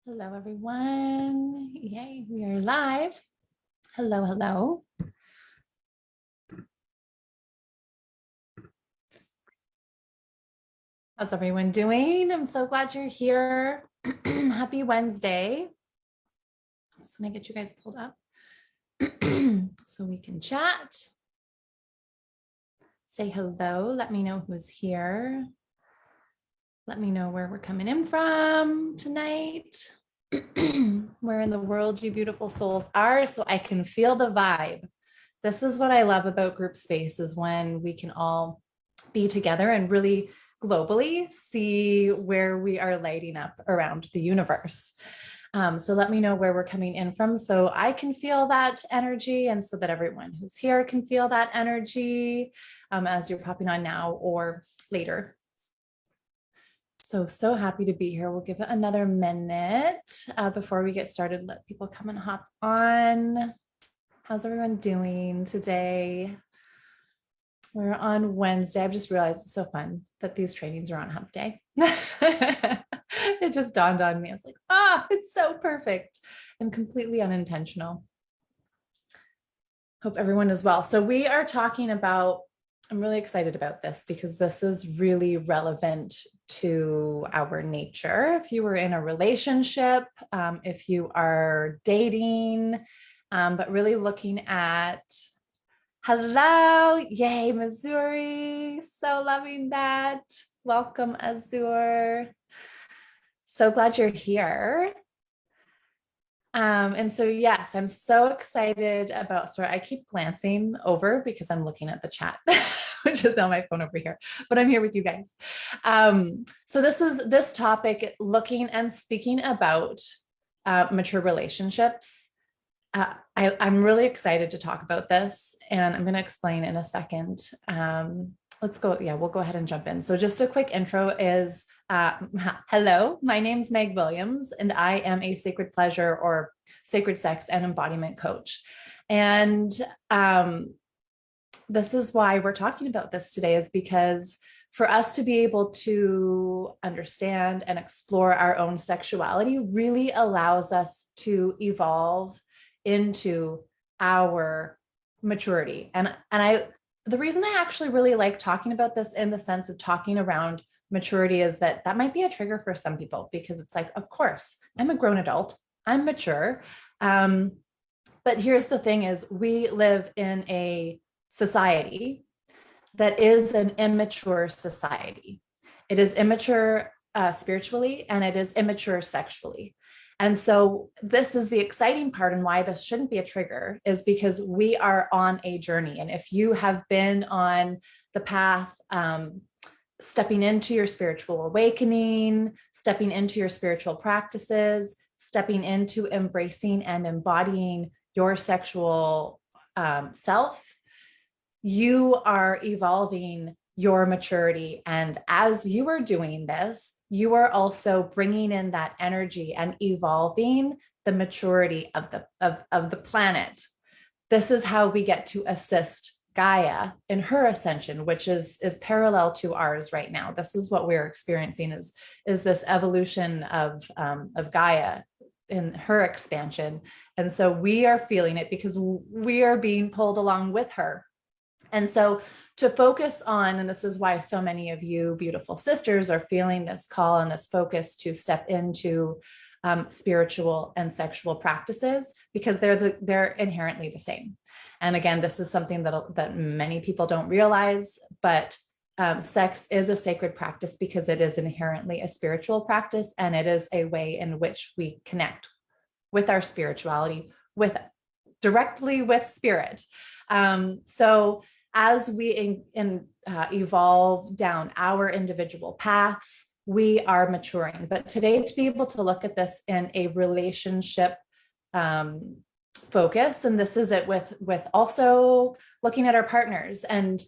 Hello, everyone. Yay, we are live. Hello, hello. How's everyone doing? I'm so glad you're here. Happy Wednesday. I'm just going to get you guys pulled up so we can chat. Say hello. Let me know who's here. Let me know where we're coming in from tonight. Where in the world you beautiful souls are, so I can feel the vibe. This is what I love about group space, is when we can all be together and really globally see where we are lighting up around the universe. So let me know where we're coming in from so I can feel that energy, and so that everyone who's here can feel that energy as you're popping on now or later. So happy to be here. We'll give it another minute before we get started. Let people come and hop on. How's everyone doing today? We're on Wednesday. I've just realized it's so fun that these trainings are on hump day. It just dawned on me. I was like, it's so perfect and completely unintentional. Hope everyone is well. So we are talking about, I'm really excited about this because this is really relevant to our nature. If you were in a relationship, if you are dating, but really looking at, hello, yay, Missouri. So loving that. Welcome, Azure. So glad you're here. And so, yes, I'm so excited about, sorry, I keep glancing over because I'm looking at the chat, which is on my phone over here, but I'm here with you guys. So this topic, looking and speaking about mature relationships. I'm really excited to talk about this, and I'm going to explain in a second. Let's go. Yeah, we'll go ahead and jump in. So just a quick intro is, hello, my name's Meg Williams, and I am a sacred pleasure or sacred sex and embodiment coach. And this is why we're talking about this today, is because for us to be able to understand and explore our own sexuality really allows us to evolve into our maturity. And the reason I actually really like talking about this in the sense of talking around maturity is that might be a trigger for some people, because it's like, of course, I'm a grown adult, I'm mature. But here's the thing is, we live in a society that is an immature society. It is immature spiritually, and it is immature sexually. And so this is the exciting part, and why this shouldn't be a trigger is because we are on a journey. And if you have been on the path, stepping into your spiritual awakening, stepping into your spiritual practices, stepping into embracing and embodying your sexual self, you are evolving your maturity. And as you are doing this, you are also bringing in that energy and evolving the maturity of the planet. This is how we get to assist Gaia in her ascension, which is parallel to ours right now. This is what we're experiencing, is this evolution of Gaia in her expansion. And so we are feeling it because we are being pulled along with her. And so to focus on, and this is why so many of you beautiful sisters are feeling this call and this focus to step into spiritual and sexual practices, because they're inherently the same. And again, this is something that many people don't realize, but sex is a sacred practice because it is inherently a spiritual practice, and it is a way in which we connect with our spirituality, directly with spirit. So as we evolve down our individual paths, we are maturing. But today, to be able to look at this in a relationship focus, and this is it with also looking at our partners. And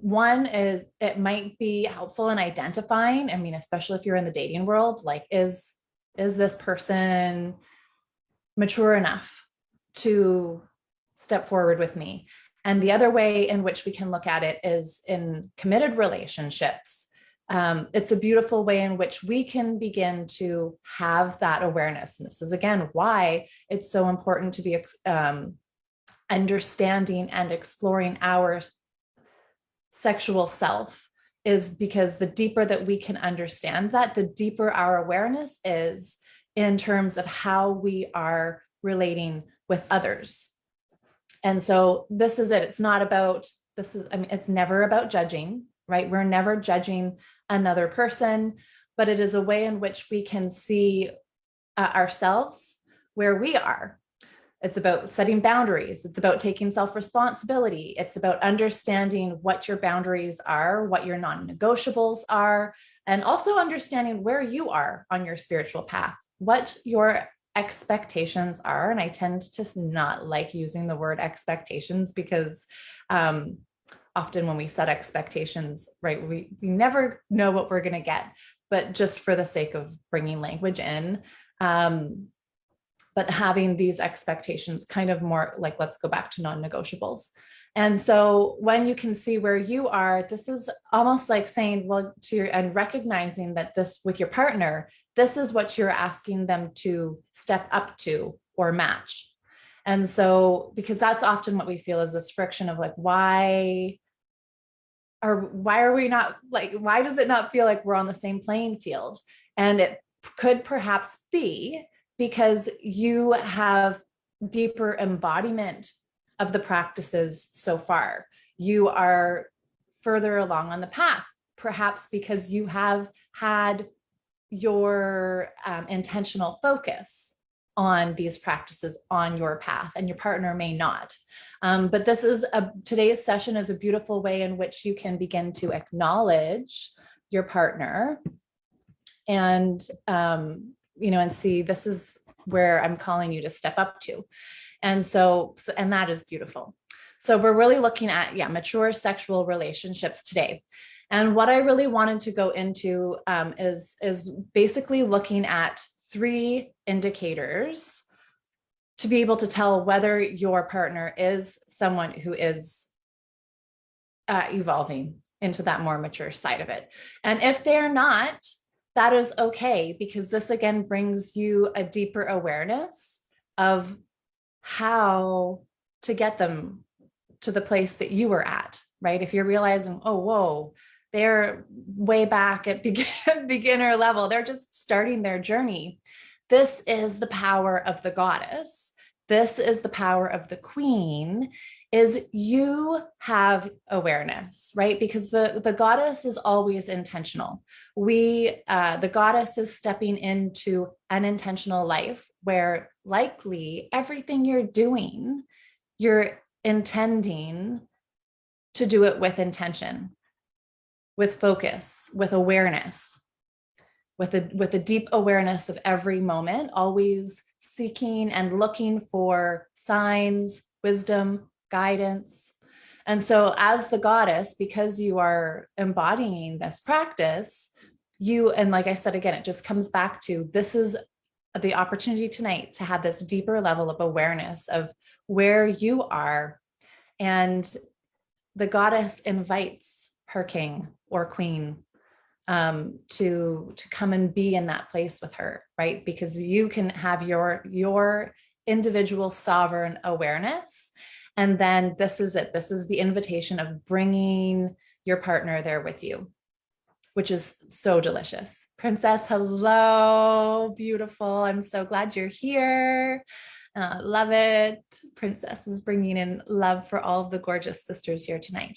one is, it might be helpful in identifying, I mean, especially if you're in the dating world, like, is this person mature enough to step forward with me? And the other way in which we can look at it is in committed relationships. it's a beautiful way in which we can begin to have that awareness. And this is, again, why it's so important to be understanding and exploring our sexual self, is because the deeper that we can understand that, the deeper our awareness is in terms of how we are relating with others. And so this is it. It's not about, it's never about judging, right? We're never judging another person, but it is a way in which we can see ourselves where we are. It's about setting boundaries. It's about taking self-responsibility. It's about understanding what your boundaries are, what your non-negotiables are, and also understanding where you are on your spiritual path, what your expectations are. And I tend to not like using the word expectations because often when we set expectations, right, we never know what we're going to get, but just for the sake of bringing language in, but having these expectations kind of more like, let's go back to non-negotiables. And so when you can see where you are, this is almost like saying, well, and recognizing that this with your partner, this is what you're asking them to step up to or match. And so, because that's often what we feel is this friction of like, why are we not, like, why does it not feel like we're on the same playing field? And it could perhaps be because you have deeper embodiment of the practices so far. You are further along on the path, perhaps because you have had your intentional focus on these practices on your path, and your partner may not. But today's session is a beautiful way in which you can begin to acknowledge your partner and and see, this is where I'm calling you to step up to. And and that is beautiful. So we're really looking at, mature sexual relationships today. And what I really wanted to go into is basically looking at 3 indicators to be able to tell whether your partner is someone who is evolving into that more mature side of it. And if they're not, that is okay, because this again brings you a deeper awareness of how to get them to the place that you were at, right? If you're realizing, oh, whoa, they're way back at beginner level, they're just starting their journey. This is the power of the goddess. This is the power of the queen, is you have awareness, right? Because the goddess is always intentional. The goddess is stepping into an intentional life where likely everything you're doing, you're intending to do it with intention, with focus, with awareness, with a deep awareness of every moment, always seeking and looking for signs, wisdom, guidance. And so as the goddess, because you are embodying this practice, and like I said, again, it just comes back to, this is the opportunity tonight to have this deeper level of awareness of where you are. And the goddess invites her king or queen to come and be in that place with her, right? Because you can have your individual sovereign awareness. And then this is it. This is the invitation of bringing your partner there with you, which is so delicious. Princess, hello, beautiful. I'm so glad you're here. Love it. Princess is bringing in love for all of the gorgeous sisters here tonight.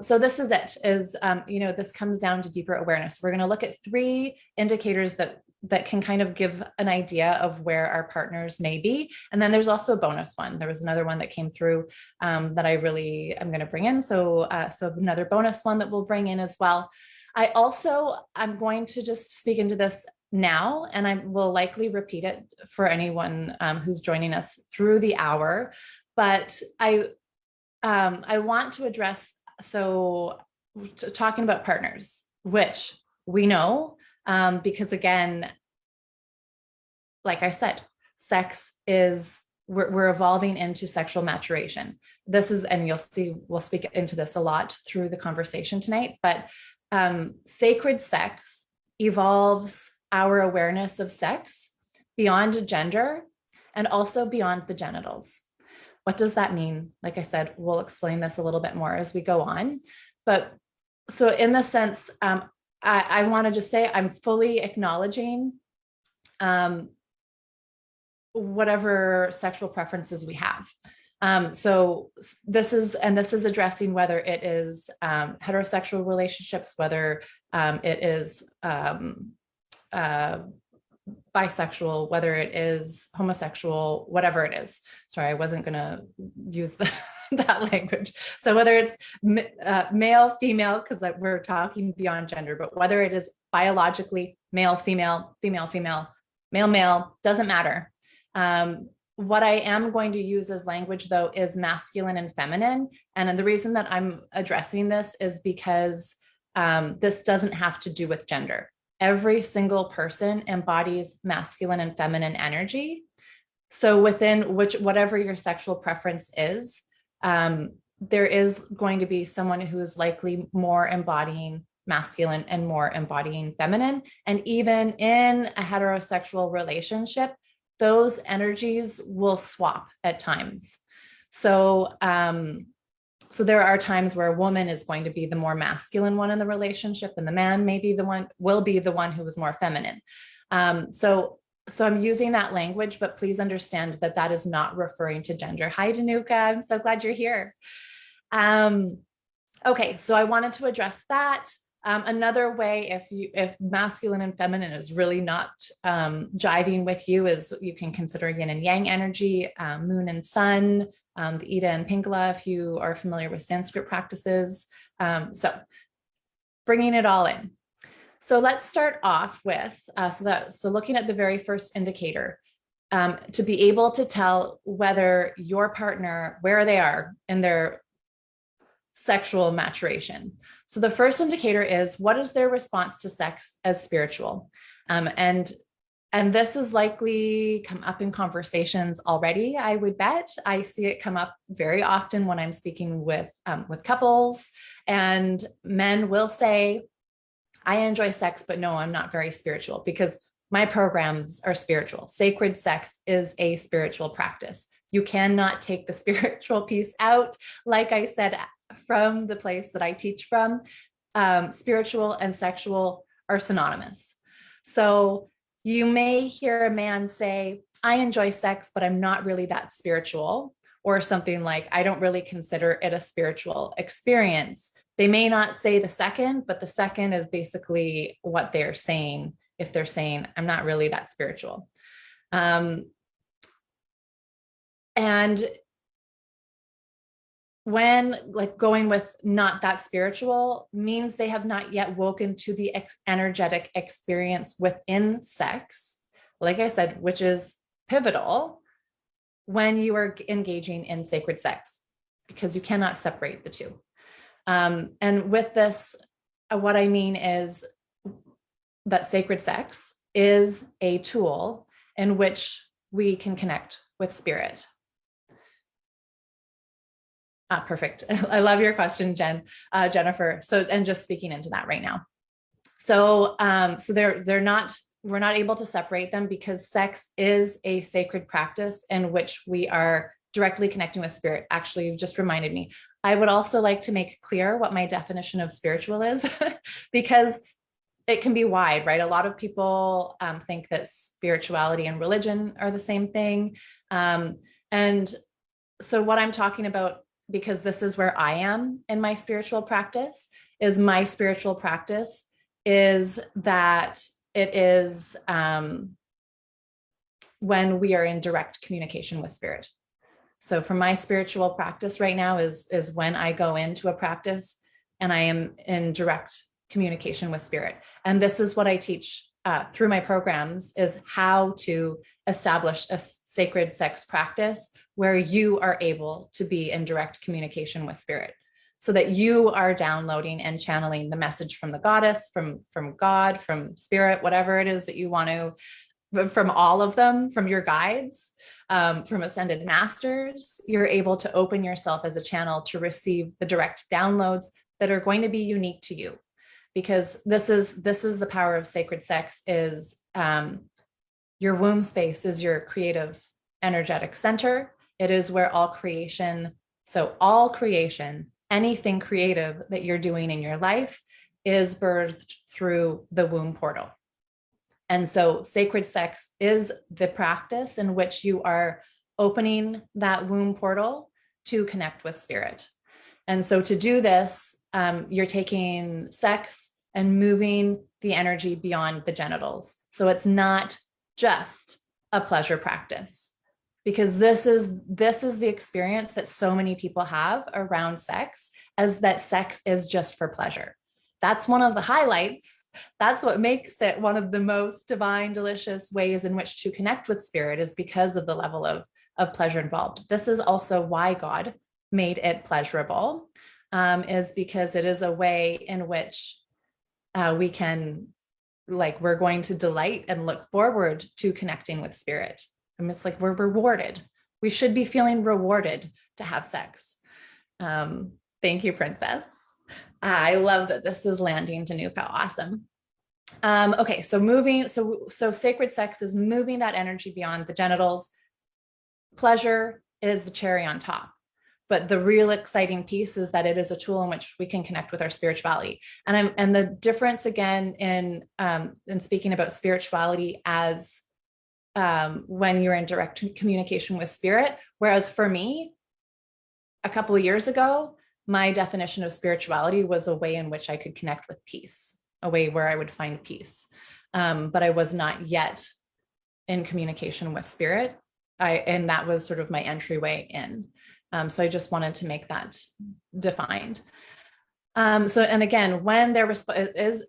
So this is it, this comes down to deeper awareness. We're going to look at 3 indicators that can kind of give an idea of where our partners may be. And then there's also a bonus one. There was another one that came through that I really am going to bring in. So another bonus one that we'll bring in as well. I'm going to just speak into this now, and I will likely repeat it for anyone who's joining us through the hour. But I want to address, talking about partners, which we know, because again, like I said, we're evolving into sexual maturation. And you'll see, we'll speak into this a lot through the conversation tonight, but Sacred sex evolves our awareness of sex beyond gender and also beyond the genitals. What does that mean? Like I said, we'll explain this a little bit more as we go on. But so in the sense, I want to just say I'm fully acknowledging whatever sexual preferences we have. So this is addressing whether it is heterosexual relationships, whether it is bisexual, whether it is homosexual, whatever it is. Sorry, I wasn't going to use that language. So whether it's male, female, because we're talking beyond gender, but whether it is biologically male, female, female, female, male, male, doesn't matter. What I am going to use as language, though, is masculine and feminine. And the reason that I'm addressing this is because this doesn't have to do with gender. Every single person embodies masculine and feminine energy. So within whatever your sexual preference is, there is going to be someone who is likely more embodying masculine and more embodying feminine. And even in a heterosexual relationship, those energies will swap at times. So, so there are times where a woman is going to be the more masculine one in the relationship, and the man will be the one who is more feminine. So I'm using that language, but please understand that that is not referring to gender. Hi, Danuka. I'm so glad you're here. Okay, so I wanted to address that. Another way, if masculine and feminine is really not jiving with you, is you can consider yin and yang energy, moon and sun, the Ida and Pingala, if you are familiar with Sanskrit practices. So bringing it all in. So let's start off with, so looking at the very first indicator, to be able to tell whether your partner, where they are in their sexual maturation. So the first indicator is, what is their response to sex as spiritual? And this has likely come up in conversations already, I would bet. I see it come up very often when I'm speaking with couples, and men will say, I enjoy sex, but no, I'm not very spiritual, because my programs are spiritual. Sacred sex is a spiritual practice. You cannot take the spiritual piece out. Like I said, from the place that I teach from, spiritual and sexual are synonymous. So you may hear a man say, I enjoy sex, but I'm not really that spiritual, or something like, I don't really consider it a spiritual experience. They may not say the second, but the second is basically what they're saying. If they're saying, I'm not really that spiritual. And when going with not that spiritual means they have not yet woken to the energetic experience within sex, like I said, which is pivotal when you are engaging in sacred sex, because you cannot separate the two. And with this, what I mean is that sacred sex is a tool in which we can connect with spirit. Perfect. I love your question, Jennifer. So, and just speaking into that right now. So, we're not able to separate them, because sex is a sacred practice in which we are directly connecting with spirit. Actually, you've just reminded me. I would also like to make clear what my definition of spiritual is, because it can be wide, right? A lot of people think that spirituality and religion are the same thing. And so what I'm talking about, because this is where I am in my spiritual practice, is my spiritual practice is that it is when we are in direct communication with spirit. So for my spiritual practice right now is when I go into a practice and I am in direct communication with spirit. And this is what I teach through my programs, is how to establish a sacred sex practice where you are able to be in direct communication with spirit, so that you are downloading and channeling the message from the goddess, from God, from spirit, whatever it is that you want to, from all of them, from your guides, from ascended masters. You're able to open yourself as a channel to receive the direct downloads that are going to be unique to you. because this is the power of sacred sex is your womb space is your creative energetic center. It is where all creation, anything creative that you're doing in your life is birthed through the womb portal. And so sacred sex is the practice in which you are opening that womb portal to connect with spirit. And so to do this, you're taking sex and moving the energy beyond the genitals. So it's not just a pleasure practice, because this is the experience that so many people have around sex, as that sex is just for pleasure. That's one of the highlights. That's what makes it one of the most divine, delicious ways in which to connect with spirit, is because of the level of pleasure involved. This is also why God made it pleasurable, is because it is a way in which we can, like, we're going to delight and look forward to connecting with spirit. And it's like we're rewarded. We should be feeling rewarded to have sex. Thank you, Princess. I love that this is landing, Tanuka. Awesome. Okay, so sacred sex is moving that energy beyond the genitals. Pleasure is the cherry on top. But the real exciting piece is that it is a tool in which we can connect with our spirituality. And the difference again in speaking about spirituality as when you're in direct communication with spirit, whereas for me, a couple of years ago, my definition of spirituality was a way in which I could connect with peace, a way where I would find peace. But I was not yet in communication with spirit. And that was sort of my entryway in. So I just wanted to make that defined. And again, when they're is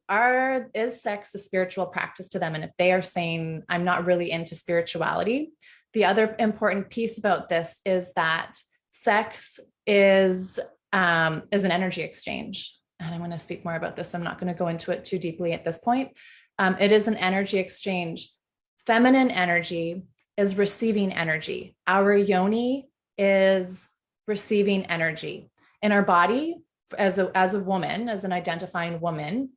sex a spiritual practice to them? And if they are saying, I'm not really into spirituality, the other important piece about this is that sex is an energy exchange. And I'm going to speak more about this, so I'm not going to go into it too deeply at this point. It is an energy exchange. Feminine energy is receiving energy. Our yoni is receiving energy in our body. As a woman, as an identifying woman,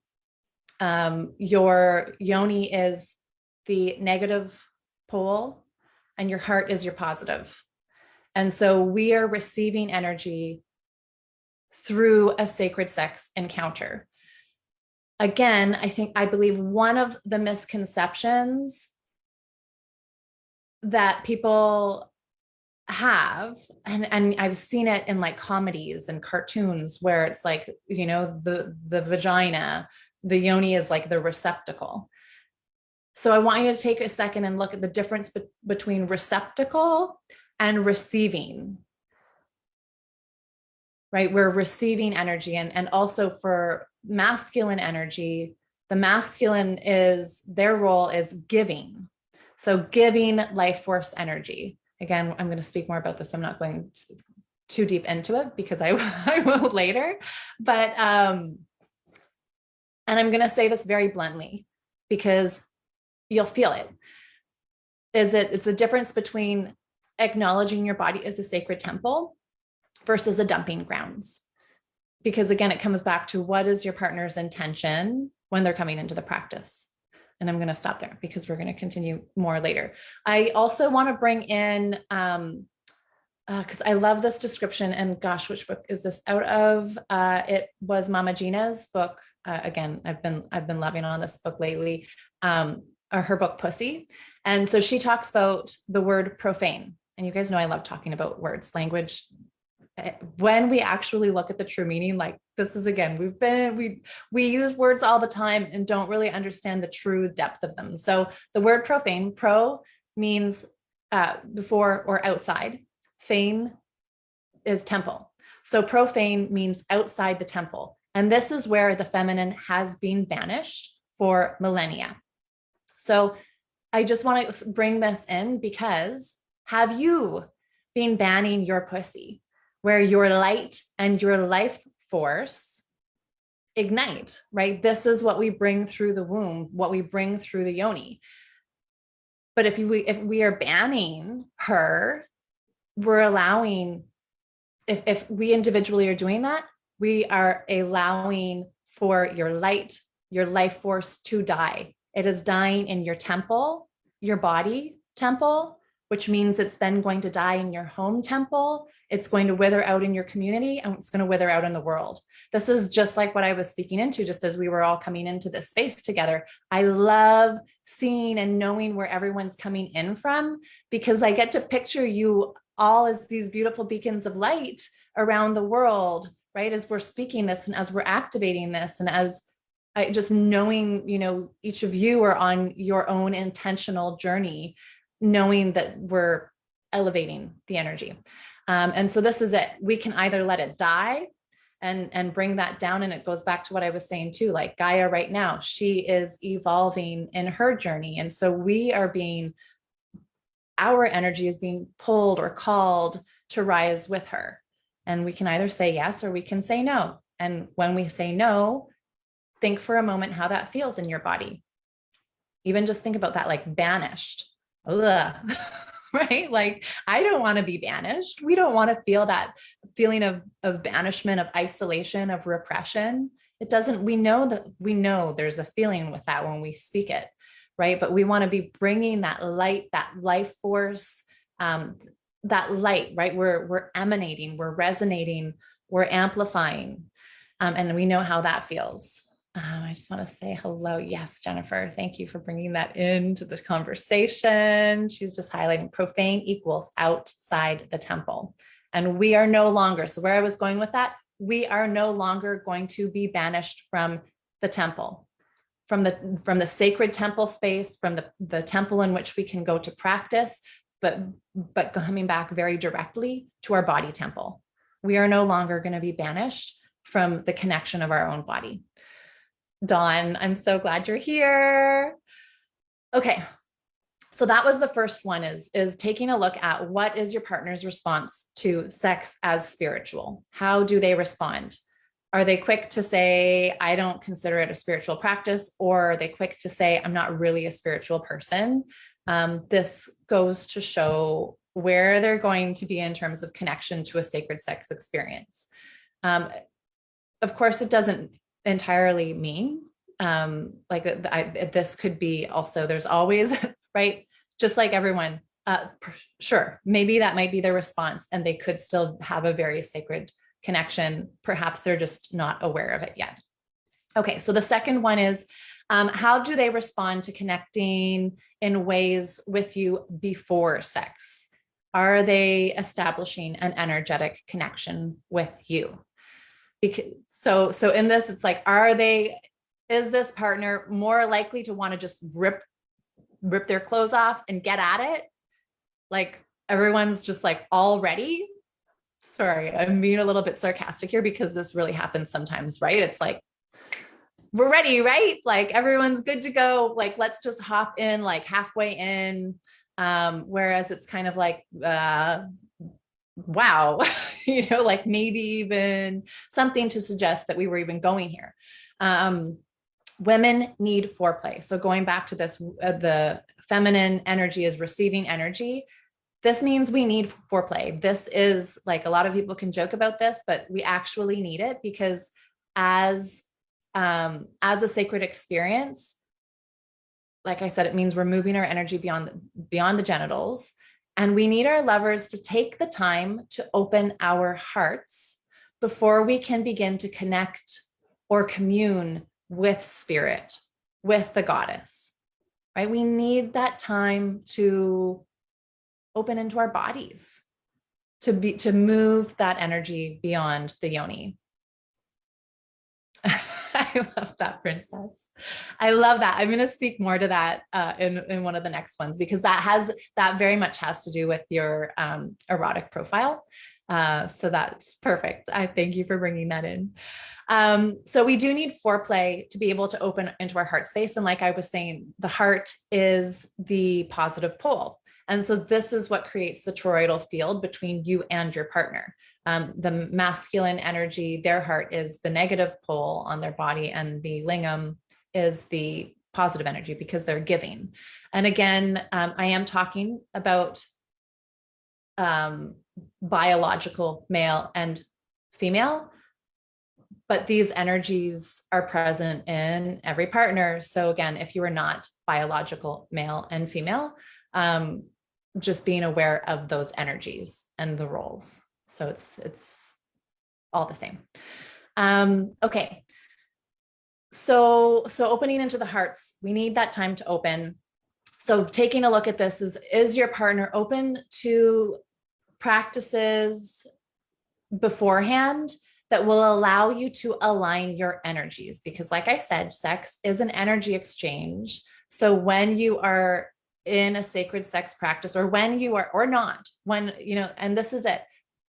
your yoni is the negative pole and your heart is your positive. And so we are receiving energy through a sacred sex encounter. Again, I believe one of the misconceptions that people have, and I've seen it in like comedies and cartoons where it's like, the vagina, the yoni is like the receptacle. So I want you to take a second and look at the difference between receptacle and receiving, right? We're receiving energy, and also for masculine energy, the masculine their role is giving. So giving life force energy. Again, I'm going to speak more about this. I'm not going too deep into it because I will later, but, and I'm going to say this very bluntly because you'll feel it. It's the difference between acknowledging your body as a sacred temple versus a dumping grounds. Because again, it comes back to what is your partner's intention when they're coming into the practice. And I'm going to stop there because we're going to continue more later. I also want to bring in, because I love this description, and gosh, which book is this out of? It was Mama Gina's book. Again, I've been loving on this book lately, or her book Pussy. And so she talks about the word profane. And you guys know I love talking about words, language. When we actually look at the true meaning, like this is, again, we use words all the time and don't really understand the true depth of them. So the word profane, pro means before or outside. Fane is temple. So profane means outside the temple. And this is where the feminine has been banished for millennia. So I just want to bring this in because have you been banning your pussy, where your light and your life force ignite, right? This is what we bring through the womb, what we bring through the yoni. But if we are banning her, we're allowing, if we individually are doing that, we are allowing for your life force to die. It is dying in your temple, your body temple, which means it's then going to die in your home temple. It's going to wither out in your community, and it's going to wither out in the world. This is just like what I was speaking into, just as we were all coming into this space together. I love seeing and knowing where everyone's coming in from, because I get to picture you all as these beautiful beacons of light around the world, right? As we're speaking this and as we're activating this, and as I just knowing, each of you are on your own intentional journey, knowing that we're elevating the energy. And so this is it. We can either let it die and bring that down. And it goes back to what I was saying too, like Gaia right now, she is evolving in her journey. And so our energy is being pulled or called to rise with her. And we can either say yes, or we can say no. And when we say no, think for a moment how that feels in your body. Even just think about that, like banished. Ugh. Right? Like, I don't want to be banished. We don't want to feel that feeling of banishment, of isolation, of repression. We know there's a feeling with that when we speak it, right? But we want to be bringing that light, that life force, that light, right? We're emanating, we're resonating, we're amplifying. And we know how that feels. I just want to say hello. Yes, Jennifer, thank you for bringing that into the conversation. She's just highlighting profane equals outside the temple. And we are no longer, so where I was going with that, we are no longer going to be banished from the temple, from the sacred temple space, from the temple in which we can go to practice, but coming back very directly to our body temple. We are no longer going to be banished from the connection of our own body. Dawn, I'm so glad you're here. Okay, so that was the first one, is taking a look at what is your partner's response to sex as spiritual. How do they respond? Are they quick to say, I don't consider it a spiritual practice, or are they quick to say, I'm not really a spiritual person? This goes to show where they're going to be in terms of connection to a sacred sex experience. Of course, it doesn't entirely mean this could be also, there's always, right? Just like everyone, sure, maybe that might be their response, and they could still have a very sacred connection. Perhaps they're just not aware of it yet. Okay, so the second one is, how do they respond to connecting in ways with you before sex? Are they establishing an energetic connection with you? So in this, it's like, is this partner more likely to want to just rip their clothes off and get at it? Like, everyone's just like all ready. Sorry, I'm being a little bit sarcastic here, because this really happens sometimes, right? It's like, we're ready, right? Like, everyone's good to go. Like, let's just hop in, like halfway in. Whereas it's kind of like, wow, like maybe even something to suggest that we were even going here. Women need foreplay. So going back to this, the feminine energy is receiving energy. This means we need foreplay. This is like, a lot of people can joke about this, but we actually need it, because as a sacred experience, like I said, it means we're moving our energy beyond the genitals. And we need our lovers to take the time to open our hearts before we can begin to connect or commune with spirit, with the goddess, right? We need that time to open into our bodies, to move that energy beyond the yoni. I love that, princess. I love that. I'm going to speak more to that in one of the next ones, because that very much has to do with your erotic profile. So that's perfect. I thank you for bringing that in. So we do need foreplay to be able to open into our heart space. And like I was saying, the heart is the positive pole. And so this is what creates the toroidal field between you and your partner. The masculine energy, their heart is the negative pole on their body, and the lingam is the positive energy, because they're giving. And again, I am talking about biological male and female, but these energies are present in every partner. So again, if you are not biological male and female, just being aware of those energies and the roles. So it's all the same. Okay. So opening into the hearts, we need that time to open. So taking a look at this is your partner open to practices beforehand that will allow you to align your energies? Because like I said, sex is an energy exchange. So when you are in a sacred sex practice, or when you are, or not, when, you know, and this is it,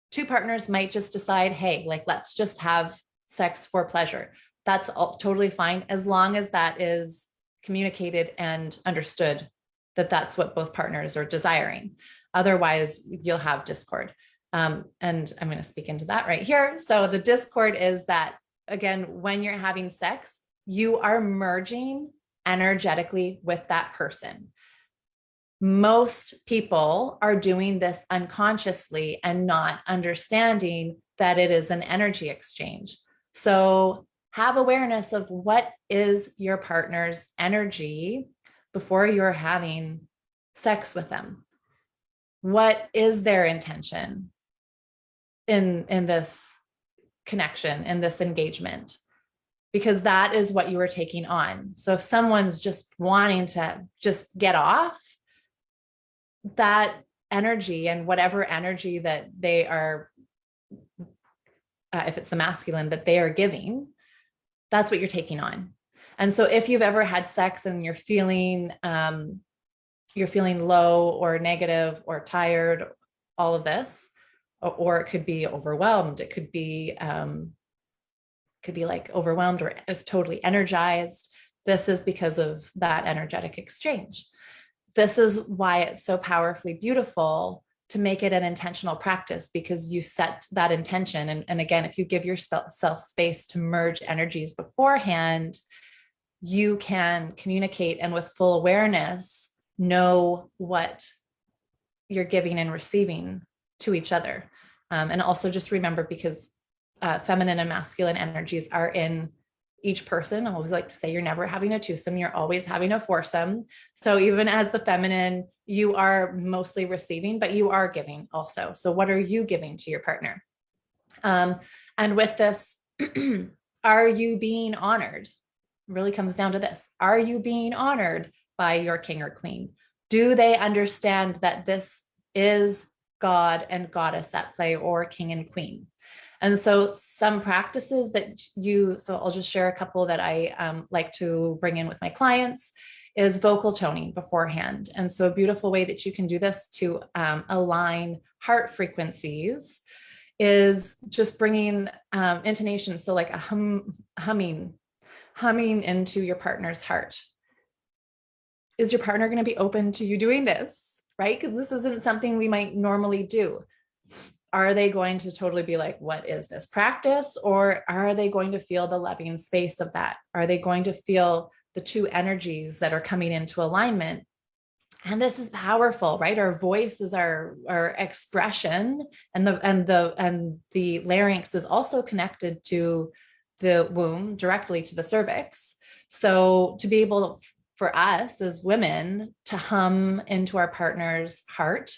two partners might just decide, hey, like, let's just have sex for pleasure. That's all totally fine, as long as that is communicated and understood that that's what both partners are desiring. Otherwise, you'll have discord. And I'm going to speak into that right here. So the discord is that, again, when you're having sex, you are merging energetically with that person. Most people are doing this unconsciously and not understanding that it is an energy exchange. So have awareness of what is your partner's energy before you're having sex with them. What is their intention in this connection, in this engagement? Because that is what you are taking on. So if someone's just wanting to just get off, that energy and whatever energy that they are, if it's the masculine that they are giving, that's what you're taking on. And so if you've ever had sex and you're feeling low or negative or tired, all of this, or it could be overwhelmed. It could be like overwhelmed or is totally energized. This is because of that energetic exchange. This is why it's so powerfully beautiful to make it an intentional practice, because you set that intention. And again, if you give yourself space to merge energies beforehand, you can communicate and with full awareness know what you're giving and receiving to each other. And also just remember, because feminine and masculine energies are in each person. I always like to say you're never having a twosome, you're always having a foursome. So even as the feminine, you are mostly receiving, but you are giving also. So what are you giving to your partner? And with this, are you being honored? Really comes down to this. Are you being honored by your king or queen? Do they understand that this is God and goddess at play, or king and queen? And so some practices that so I'll just share a couple that I like to bring in with my clients, is vocal toning beforehand. And so a beautiful way that you can do this to align heart frequencies is just bringing intonation. So like a humming into your partner's heart. Is your partner going to be open to you doing this? Right? Because this isn't something we might normally do. Are they going to totally be like, what is this practice? Or are they going to feel the loving space of that? Are they going to feel the two energies that are coming into alignment? And this is powerful, right? Our voice is our expression, and the larynx is also connected to the womb, directly to the cervix. So to be able, for us as women, to hum into our partner's heart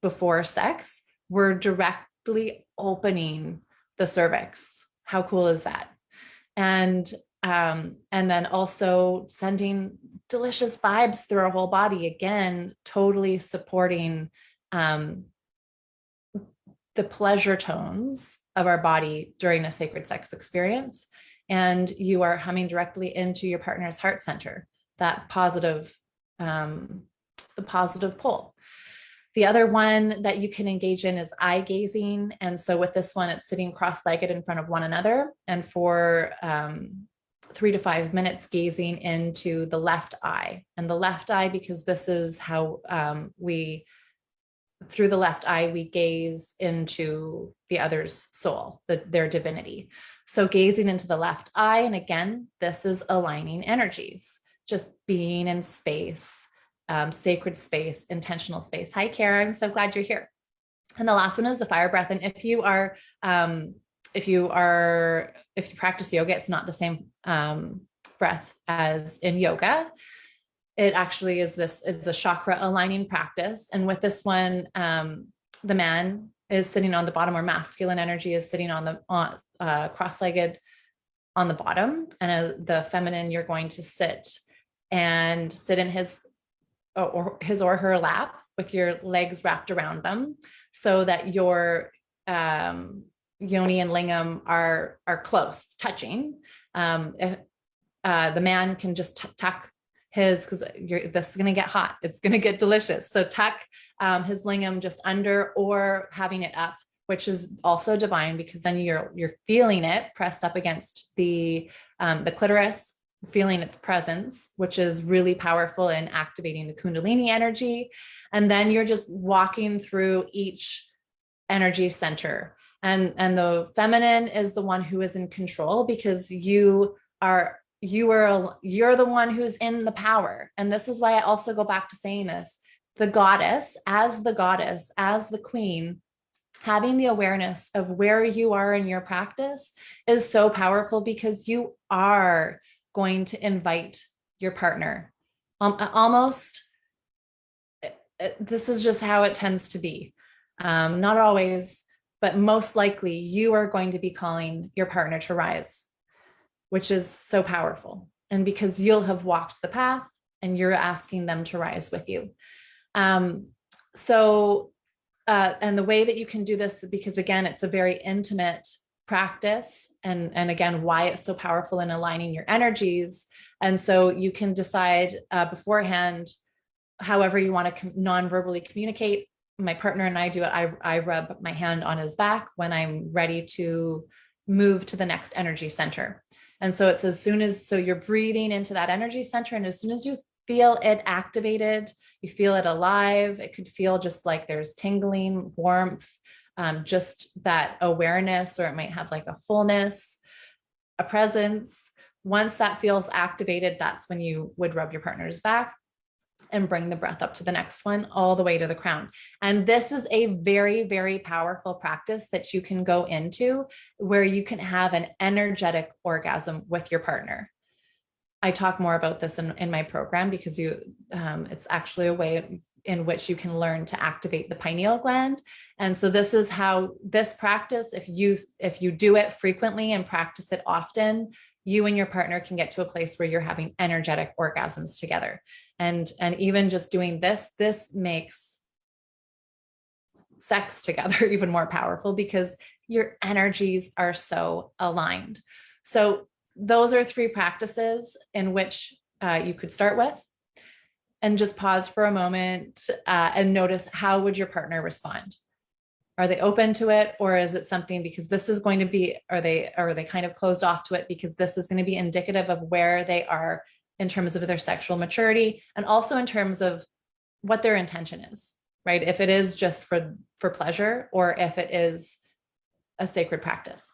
before sex, we're directly opening the cervix. How cool is that? And then also sending delicious vibes through our whole body. Again, totally supporting the pleasure tones of our body during a sacred sex experience. And you are humming directly into your partner's heart center, that positive, the positive pull. The other one that you can engage in is eye gazing. And so with this one, it's sitting cross-legged in front of one another, and for 3 to 5 minutes gazing into the left eye. And the left eye, because this is how through the left eye, we gaze into the other's soul, their divinity. So gazing into the left eye. And again, this is aligning energies, just being in space. Sacred space, intentional space. Hi, Kara. I'm so glad you're here. And the last one is the fire breath. And if if you practice yoga, it's not the same breath as in yoga. It actually is a chakra aligning practice. And with this one, the man is sitting on the bottom, or masculine energy is sitting on the cross-legged on the bottom. And the feminine, you're going to sit in his or her lap with your legs wrapped around them, so that your yoni and lingam are close, touching. If, the man can just tuck his, because this is going to get hot, it's going to get delicious. So tuck his lingam just under, or having it up, which is also divine, because then you're feeling it pressed up against the clitoris, feeling its presence, which is really powerful in activating the Kundalini energy. And then you're just walking through each energy center. And the feminine is the one who is in control, because you're the one who's in the power. And this is why I also go back to saying this: the goddess, as the queen, having the awareness of where you are in your practice is so powerful, because you are going to invite your partner. Almost, this is just how it tends to be. Not always, but most likely you are going to be calling your partner to rise, which is so powerful. And because you'll have walked the path and you're asking them to rise with you. And the way that you can do this, because again, it's a very intimate practice, and again, why it's so powerful in aligning your energies. And so you can decide beforehand, however you want to non-verbally communicate. My partner and I do it. I rub my hand on his back when I'm ready to move to the next energy center. And so it's so you're breathing into that energy center. And as soon as you feel it activated, you feel it alive, it could feel just like there's tingling, warmth, just that awareness, or it might have like a fullness, a presence. Once that feels activated, that's when you would rub your partner's back and bring the breath up to the next one, all the way to the crown. And this is a very, very powerful practice that you can go into, where you can have an energetic orgasm with your partner. I talk more about this in my program, because it's actually a way in which you can learn to activate the pineal gland. And so this is how this practice, if you do it frequently and practice it often, you and your partner can get to a place where you're having energetic orgasms together. And even just doing this makes sex together even more powerful, because your energies are so aligned. So those are 3 practices in which you could start with, and just pause for a moment and notice, how would your partner respond? Are they open to it, or is it something, because this is going to be, are they kind of closed off to it, because this is going to be indicative of where they are in terms of their sexual maturity, and also in terms of what their intention is, right? If it is just for pleasure, or if it is a sacred practice.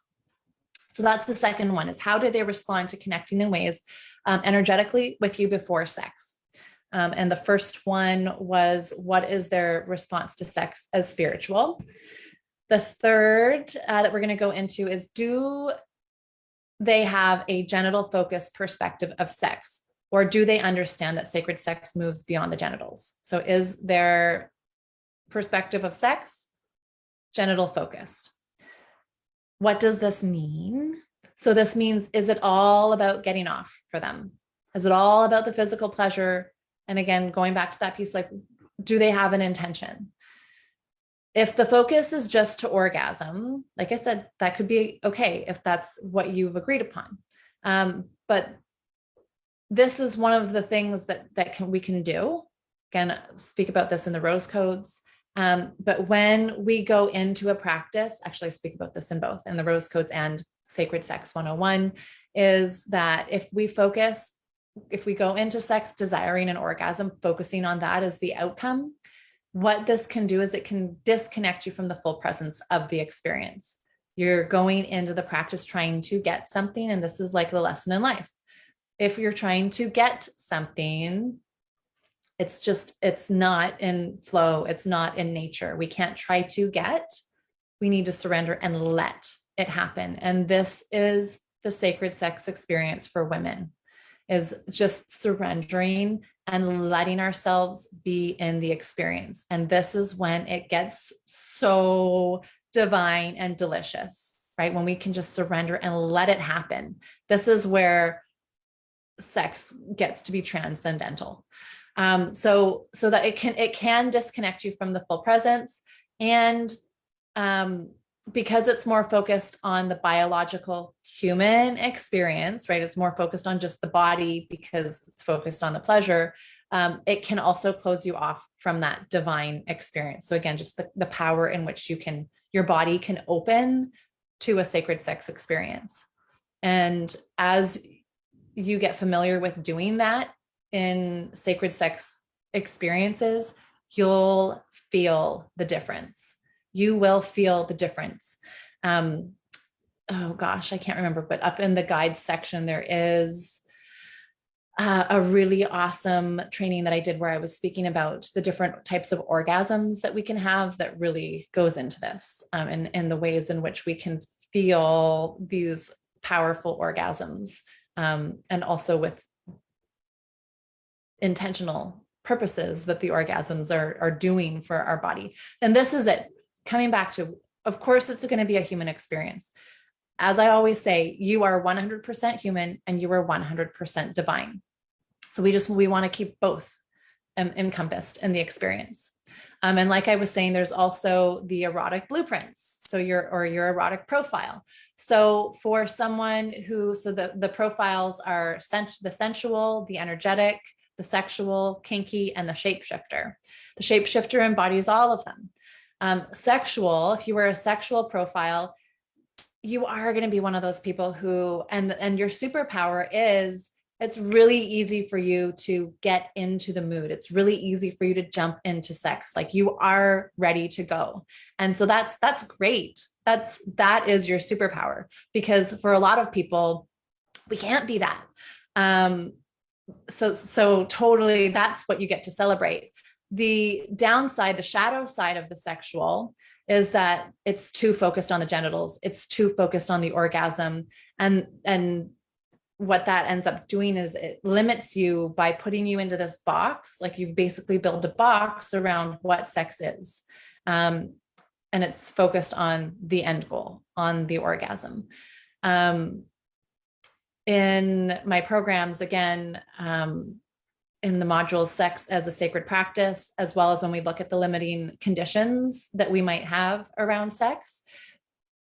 So that's the second one, is how do they respond to connecting in ways energetically with you before sex? And the first one was, what is their response to sex as spiritual? The third that we're going to go into is, do they have a genital focused perspective of sex, or do they understand that sacred sex moves beyond the genitals? So is their perspective of sex genital focused? What does this mean? So this means, is it all about getting off for them? Is it all about the physical pleasure? And again, going back to that piece, like, do they have an intention? If the focus is just to orgasm, like I said, that could be okay if that's what you've agreed upon. But this is one of the things that we can do. Again, speak about this in the rose codes. But when we go into a practice, actually I speak about this in both, in the rose codes and Sacred Sex 101, is that if we go into sex desiring an orgasm, focusing on that as the outcome, what this can do is it can disconnect you from the full presence of the experience. You're going into the practice trying to get something, and this is like the lesson in life. If you're trying to get something, it's not in flow. It's not in nature. We can't try to get, we need to surrender and let it happen. And this is the sacred sex experience for women, is just surrendering and letting ourselves be in the experience. And this is when it gets so divine and delicious, right? When we can just surrender and let it happen. This is where sex gets to be transcendental. So that it can disconnect you from the full presence. And because it's more focused on the biological human experience, right? It's more focused on just the body because it's focused on the pleasure. It can also close you off from that divine experience. So again, just the power in which your body can open to a sacred sex experience. And as you get familiar with doing that in sacred sex experiences, you'll feel the difference. You will feel the difference. Oh gosh, I can't remember, but up in the guides section, there is a really awesome training that I did where I was speaking about the different types of orgasms that we can have that really goes into this, and the ways in which we can feel these powerful orgasms, and also with intentional purposes that the orgasms are doing for our body. And this is it. Coming back to, of course, it's going to be a human experience. As I always say, you are 100% human and you are 100% divine. So we want to keep both encompassed in the experience. And like I was saying, there's also the erotic blueprints. So your erotic profile. So for someone the profiles are the sensual, the energetic, the sexual, kinky, and the shapeshifter. The shapeshifter embodies all of them. Sexual, if you were a sexual profile, you are going to be one of those people who, and your superpower is, it's really easy for you to get into the mood. It's really easy for you to jump into sex. Like you are ready to go. And so that's great. That is your superpower, because for a lot of people, we can't be that. So totally, that's what you get to celebrate. The downside, the shadow side of the sexual, is that it's too focused on the genitals. It's too focused on the orgasm. And what that ends up doing is it limits you by putting you into this box. Like you've basically built a box around what sex is. And it's focused on the end goal, on the orgasm. In my programs, again, in the modules, sex as a sacred practice, as well as when we look at the limiting conditions that we might have around sex,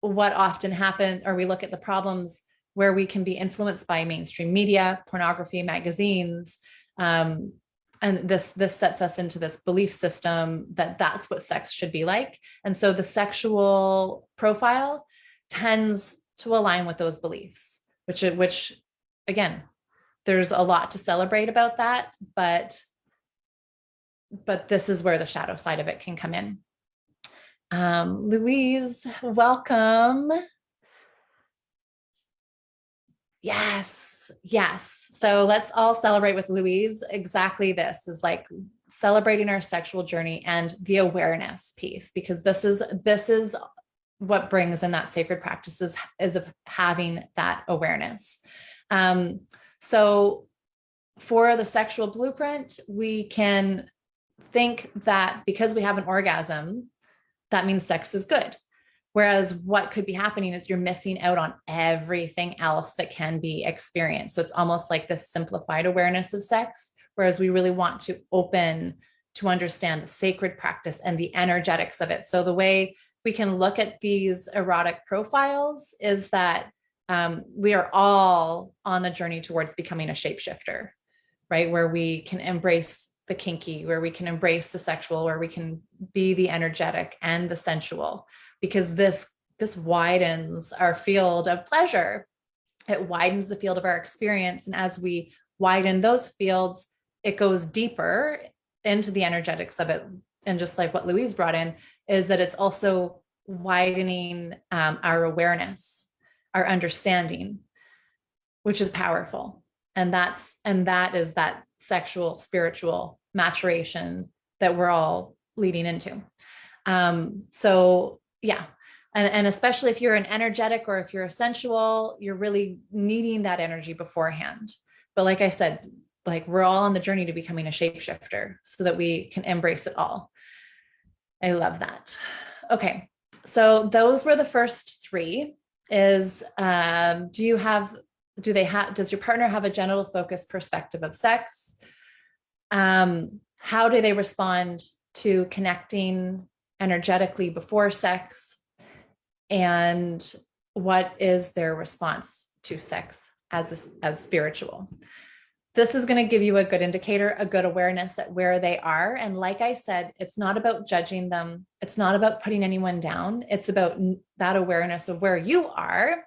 what often happens, or we look at the problems where we can be influenced by mainstream media, pornography, magazines. And this sets us into this belief system that that's what sex should be like. And so the sexual profile tends to align with those beliefs, which again, there's a lot to celebrate about that, but this is where the shadow side of it can come in. Louise, welcome. Yes. So let's all celebrate with Louise. Exactly, this is like celebrating our sexual journey and the awareness piece, because this is what brings in that sacred practices is of having that awareness. So for the sexual blueprint, we can think that because we have an orgasm, that means sex is good. Whereas what could be happening is you're missing out on everything else that can be experienced. So it's almost like this simplified awareness of sex, whereas we really want to open to understand the sacred practice and the energetics of it. So the way we can look at these erotic profiles is that we are all on the journey towards becoming a shapeshifter, right? Where we can embrace the kinky, where we can embrace the sexual, where we can be the energetic and the sensual, because this widens our field of pleasure. It widens the field of our experience. And as we widen those fields, it goes deeper into the energetics of it. And just like what Louise brought in, is that it's also widening our awareness, our understanding, which is powerful. And that is that sexual, spiritual maturation that we're all leading into. So yeah. And especially if you're an energetic or if you're a sensual, you're really needing that energy beforehand. But like I said, like we're all on the journey to becoming a shapeshifter so that we can embrace it all. I love that. Okay. So those were the first three. Does your partner have a genital focused perspective of sex? How do they respond to connecting energetically before sex? And what is their response to sex as spiritual? This is going to give you a good indicator, a good awareness at where they are. And like I said, it's not about judging them. It's not about putting anyone down. It's about that awareness of where you are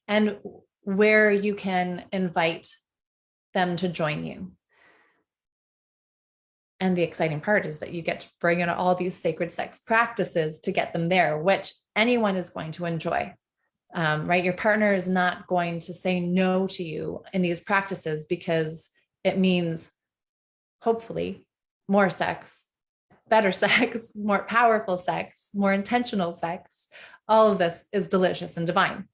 and where you can invite them to join you. And the exciting part is that you get to bring in all these sacred sex practices to get them there, which anyone is going to enjoy. Right? Your partner is not going to say no to you in these practices because it means hopefully more sex, better sex, more powerful sex, more intentional sex. All of this is delicious and divine.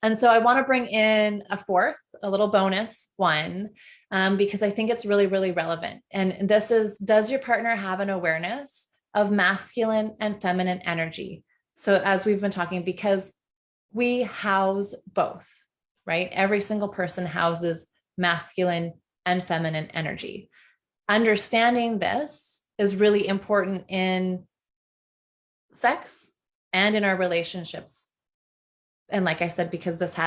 And so I want to bring in a little bonus one, because I think it's really, really relevant. And this is, does your partner have an awareness of masculine and feminine energy? So as we've been talking, because we house both, right? Every single person houses masculine and feminine energy. Understanding this is really important in sex and in our relationships. And like I said, because this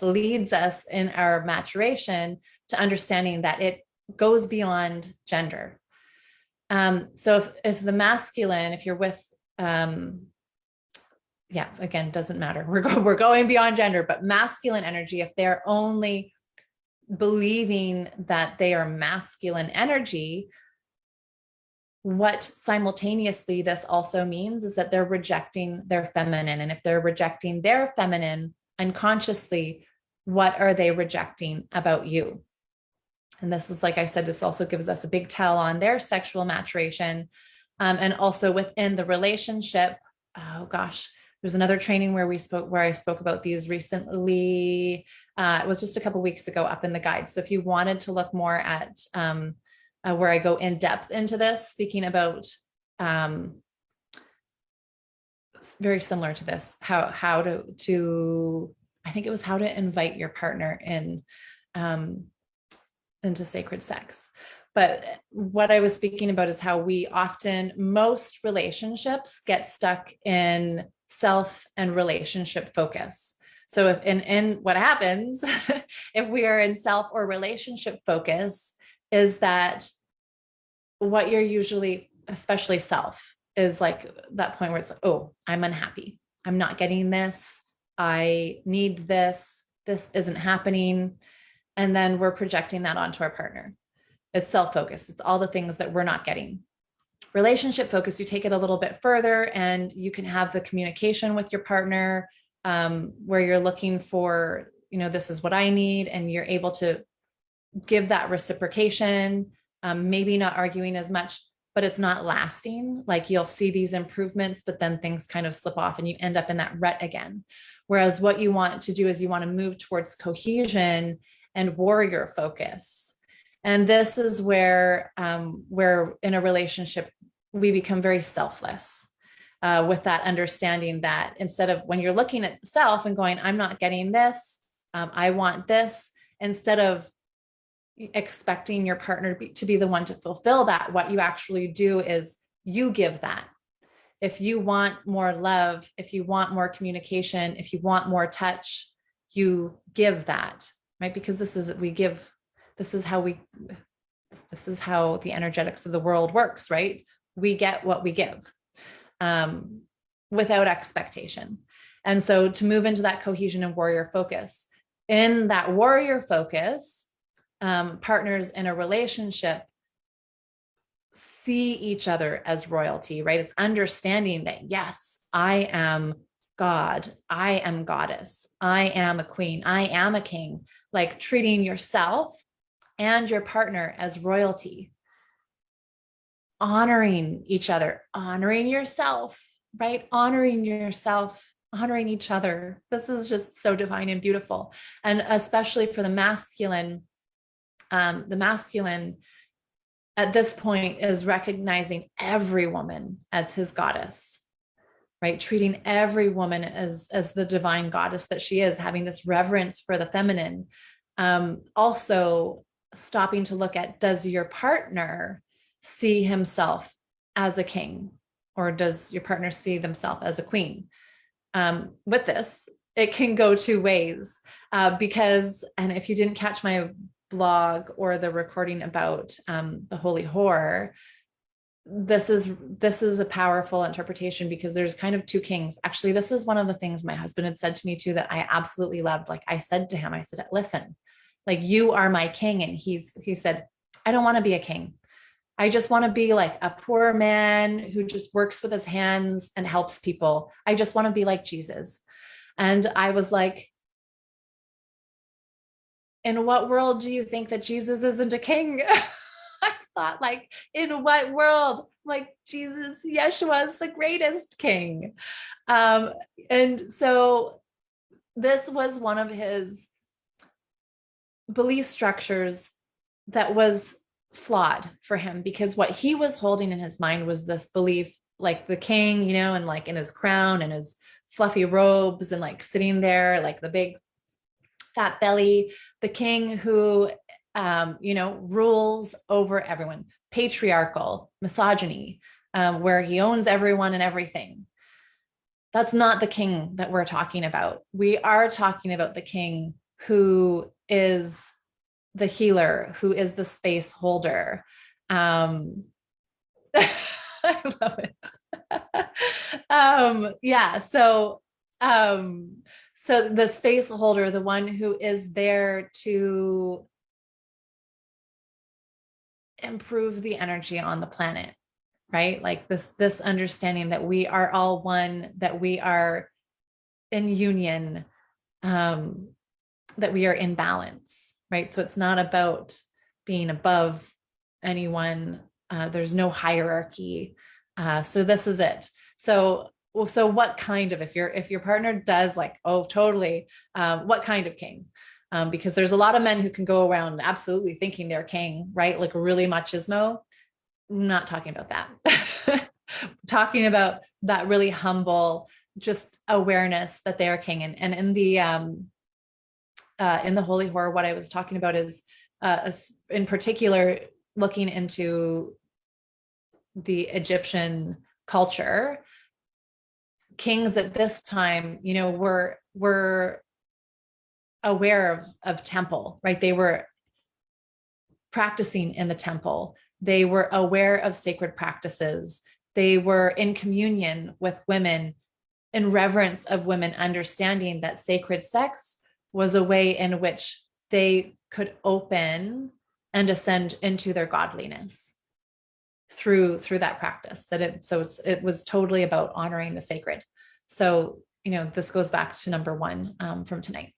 leads us in our maturation to understanding that it goes beyond gender. So if the masculine, if you're with, again, doesn't matter. We're going beyond gender, but masculine energy, if they're only believing that they are masculine energy, what simultaneously this also means is that they're rejecting their feminine. And if they're rejecting their feminine unconsciously, what are they rejecting about you? And this is, like I said, this also gives us a big tell on their sexual maturation. And also within the relationship, oh gosh, there's another training where I spoke about these recently. It was just a couple of weeks ago up in the guide. So if you wanted to look more at where I go in depth into this, speaking about very similar to this, how to I think it was how to invite your partner in into sacred sex. But what I was speaking about is how most relationships get stuck in self and relationship focus. So if in what happens if we are in self or relationship focus is that what you're usually, especially self, is like that point where it's like, oh, I'm unhappy. I'm not getting this. I need this. This isn't happening. And then we're projecting that onto our partner. It's self-focused. It's all the things that we're not getting. Relationship focus, you take it a little bit further and you can have the communication with your partner where you're looking for, this is what I need. And you're able to give that reciprocation, maybe not arguing as much, but it's not lasting. Like you'll see these improvements, but then things kind of slip off and you end up in that rut again. Whereas what you want to do is you want to move towards cohesion and warrior focus. And this is where in a relationship, we become very selfless with that understanding that instead of when you're looking at self and going, I'm not getting this, I want this, instead of expecting your partner to be the one to fulfill that, what you actually do is you give that. If you want more love, if you want more communication, if you want more touch, you give that, right? Because this is how the energetics of the world works, right? We get what we give without expectation. And so to move into that cohesion and warrior focus, in that warrior focus, partners in a relationship see each other as royalty, right? It's understanding that, yes, I am God, I am goddess, I am a queen, I am a king, like treating yourself and your partner as royalty, honoring each other, honoring yourself, right? Honoring yourself, honoring each other. This is just so divine and beautiful. And especially for the masculine at this point is recognizing every woman as his goddess, right? Treating every woman as the divine goddess that she is, having this reverence for the feminine. Also stopping to look at, does your partner see himself as a king, or does your partner see themselves as a queen? With this, it can go two ways, because, and if you didn't catch my blog or the recording about the holy whore, this is a powerful interpretation, because there's kind of two kings. Actually, this is one of the things my husband had said to me too, that I absolutely loved. Like I said to him, I said, listen, like, you are my king. And he said, I don't want to be a king. I just want to be like a poor man who just works with his hands and helps people. I just want to be like Jesus. And I was like, in what world do you think that Jesus isn't a king? I thought, like, in what world? Like, Jesus, Yeshua is the greatest king. And so this was one of his belief structures that was flawed for him, because what he was holding in his mind was this belief, like the king, you know, and like in his crown and his fluffy robes and like sitting there, like the big fat belly, the king who, you know, rules over everyone, patriarchal, misogyny, where he owns everyone and everything. That's not the king that we're talking about. We are talking about the king who is the healer, who is the space holder. I love it. Yeah. So the space holder, the one who is there to improve the energy on the planet, right? Like this understanding that we are all one, that we are in union, that we are in balance, right? So it's not about being above anyone. There's no hierarchy. So this is it. So what kind of, if your partner does like, oh, totally, what kind of king? Because there's a lot of men who can go around absolutely thinking they're king, right? Like really machismo. I'm not talking about that. Talking about that really humble, just awareness that they are king. And in the holy horror, what I was talking about is, in particular, looking into the Egyptian culture. Kings at this time, you know, were aware of temple, right? They were practicing in the temple. They were aware of sacred practices. They were in communion with women, in reverence of women, understanding that sacred sex was a way in which they could open and ascend into their godliness through that practice. It was totally about honoring the sacred. So, you know, this goes back to number one from tonight.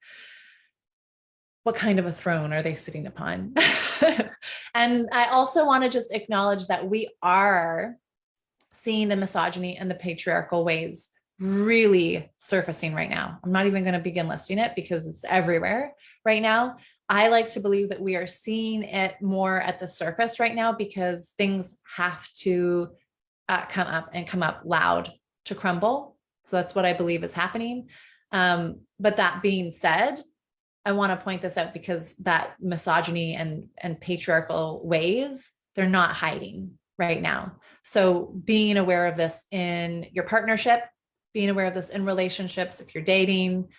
What kind of a throne are they sitting upon? And I also want to just acknowledge that we are seeing the misogyny and the patriarchal ways really surfacing right now. I'm not even going to begin listing it because it's everywhere right now. I like to believe that we are seeing it more at the surface right now, because things have to come up loud to crumble. So that's what I believe is happening. But that being said, I want to point this out, because that misogyny and patriarchal ways, they're not hiding right now. So being aware of this in your partnership, being aware of this in relationships, if you're dating,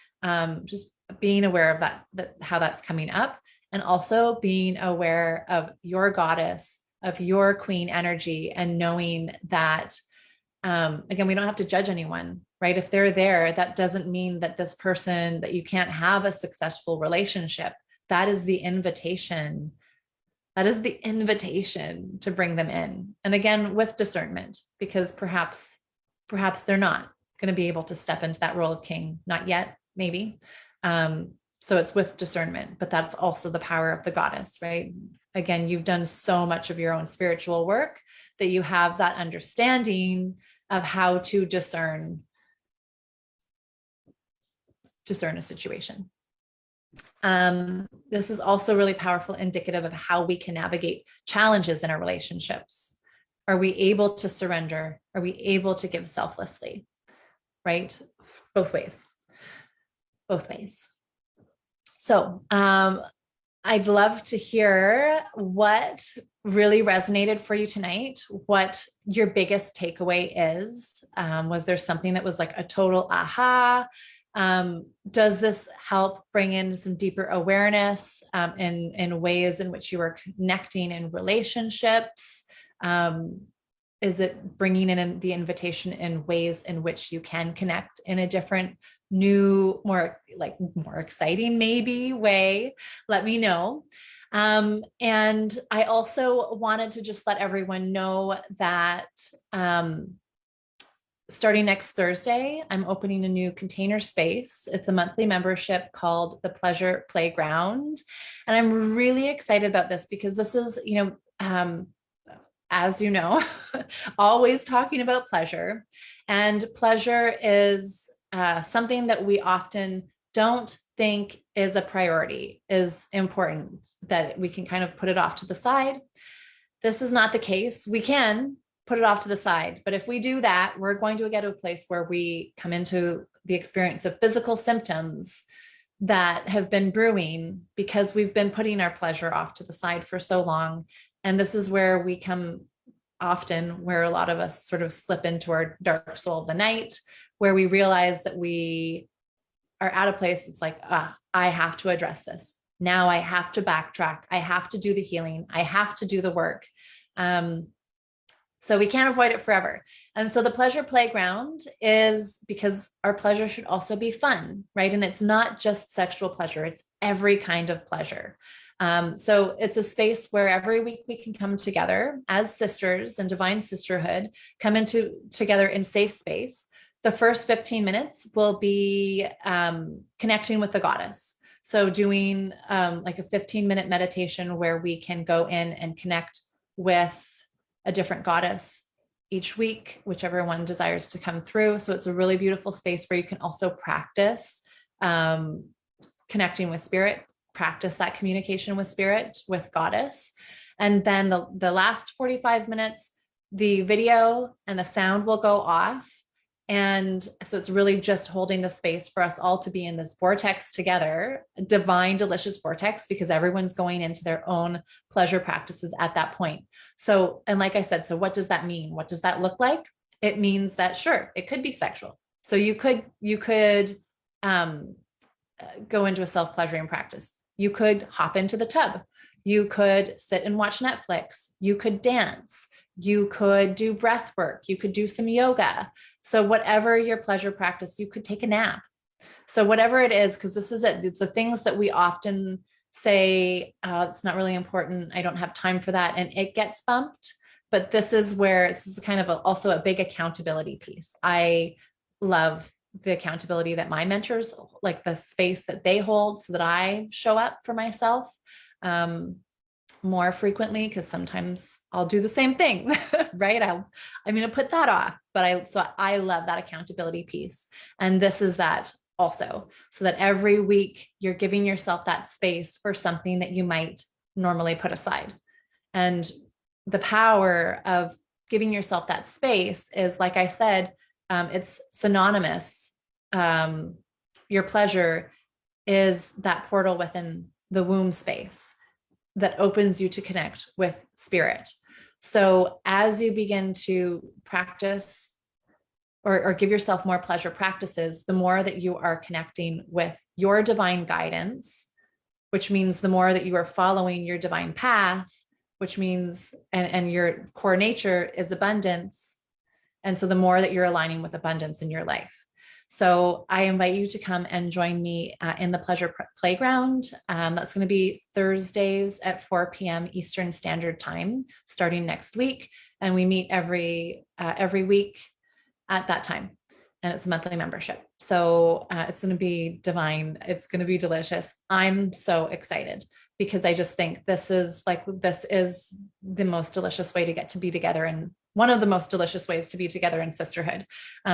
just being aware of that how that's coming up, and also being aware of your goddess, of your queen energy, and knowing that, again, we don't have to judge anyone, right? If they're there, that doesn't mean that this person, that you can't have a successful relationship. That is the invitation. That is the invitation to bring them in. And again, with discernment, because perhaps they're not going to be able to step into that role of king. Not yet, maybe. So it's with discernment, but that's also the power of the goddess, right? Again, you've done so much of your own spiritual work that you have that understanding of how to discern a situation. This is also really powerful, indicative of how we can navigate challenges in our relationships. Are we able to surrender? Are we able to give selflessly? Right? Both ways. Both ways. So I'd love to hear what really resonated for you tonight, what your biggest takeaway is. Was there something that was like a total aha? Does this help bring in some deeper awareness in ways in which you are connecting in relationships? Is it bringing in the invitation in ways in which you can connect in a different, new, more exciting maybe way? Let me know. And I also wanted to just let everyone know that starting next Thursday, I'm opening a new container space. It's a monthly membership called the Pleasure Playground. And I'm really excited about this because this is, as you know, always talking about pleasure. And pleasure is something that we often don't think is a priority, is important, that we can kind of put it off to the side. This is not the case. We can put it off to the side, but if we do that, we're going to get to a place where we come into the experience of physical symptoms that have been brewing because we've been putting our pleasure off to the side for so long. And this is where we come often, where a lot of us sort of slip into our dark soul of the night, where we realize that we are at a place, it's like, I have to address this. Now I have to backtrack. I have to do the healing. I have to do the work. So we can't avoid it forever. And so the pleasure playground is because our pleasure should also be fun, right? And it's not just sexual pleasure. It's every kind of pleasure. So it's a space where every week we can come together as sisters in divine sisterhood, come into together in safe space. The first 15 minutes will be connecting with the goddess. So doing like a 15-minute meditation where we can go in and connect with a different goddess each week, whichever one desires to come through. So it's a really beautiful space where you can also practice connecting with spirit, practice that communication with spirit, with goddess. And then the last 45 minutes, the video and the sound will go off. And so it's really just holding the space for us all to be in this vortex together, divine, delicious vortex, because everyone's going into their own pleasure practices at that point. So, and like I said, so what does that mean? What does that look like? It means that, sure, it could be sexual. So you could go into a self-pleasuring practice. You could hop into the tub. You could sit and watch Netflix. You could dance. You could do breath work. You could do some yoga. So whatever your pleasure practice, you could take a nap. So whatever it is, because this is it. It's the things that we often say, it's not really important. I don't have time for that. And it gets bumped. But this is where it's kind of also a big accountability piece. I love the accountability that my mentors, like the space that they hold so that I show up for myself more frequently, because sometimes I'll do the same thing, right? I'm going to put that off, but I love that accountability piece. And this is that also, so that every week you're giving yourself that space for something that you might normally put aside. And the power of giving yourself that space is, like I said, it's synonymous. Your pleasure is that portal within the womb space that opens you to connect with spirit. So as you begin to practice or give yourself more pleasure practices, the more that you are connecting with your divine guidance, which means the more that you are following your divine path, which means, and your core nature is abundance. And so the more that you're aligning with abundance in your life. So I invite you to come and join me in the Pleasure Playground. That's going to be Thursdays at 4 p.m. Eastern Standard Time, starting next week. And we meet every week at that time. And it's a monthly membership. So it's going to be divine. It's going to be delicious. I'm so excited because I just think this is the most delicious way to get to be together one of the most delicious ways to be together in sisterhood.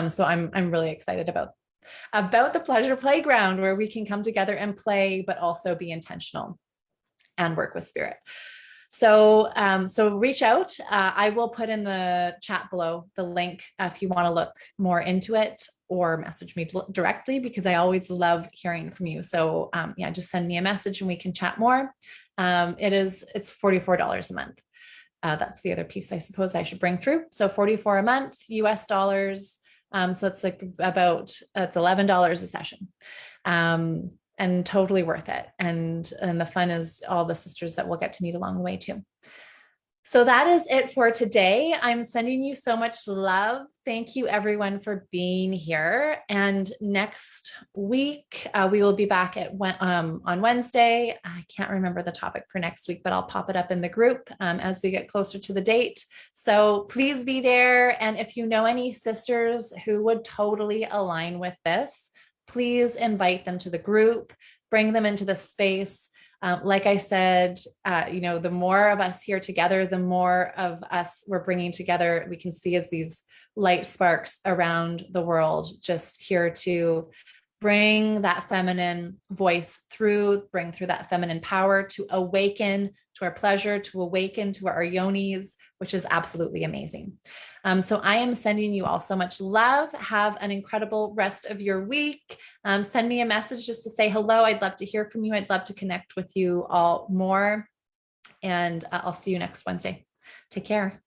So I'm really excited about the pleasure playground, where we can come together and play, but also be intentional and work with spirit. So, so reach out. I will put in the chat below the link if you want to look more into it, or message me directly, because I always love hearing from you. So, yeah, just send me a message and we can chat more. It's $44 a month. That's the other piece I suppose I should bring through. So 44 a month, US dollars. So it's like it's $11 a session. And totally worth it. And the fun is all the sisters that we'll get to meet along the way too. So that is it for today. I'm sending you so much love. Thank you everyone for being here. And next week, we will be back on Wednesday. I can't remember the topic for next week, but I'll pop it up in the group as we get closer to the date. So please be there. And if you know any sisters who would totally align with this, please invite them to the group, bring them into the space. Like I said, the more of us here together, the more of us we're bringing together, we can see as these light sparks around the world, just here to bring that feminine voice through, bring through that feminine power to awaken to our pleasure, to awaken to our yonis, which is absolutely amazing. So I am sending you all so much love. Have an incredible rest of your week. Send me a message just to say hello. I'd love to hear from you. I'd love to connect with you all more. And I'll see you next Wednesday. Take care.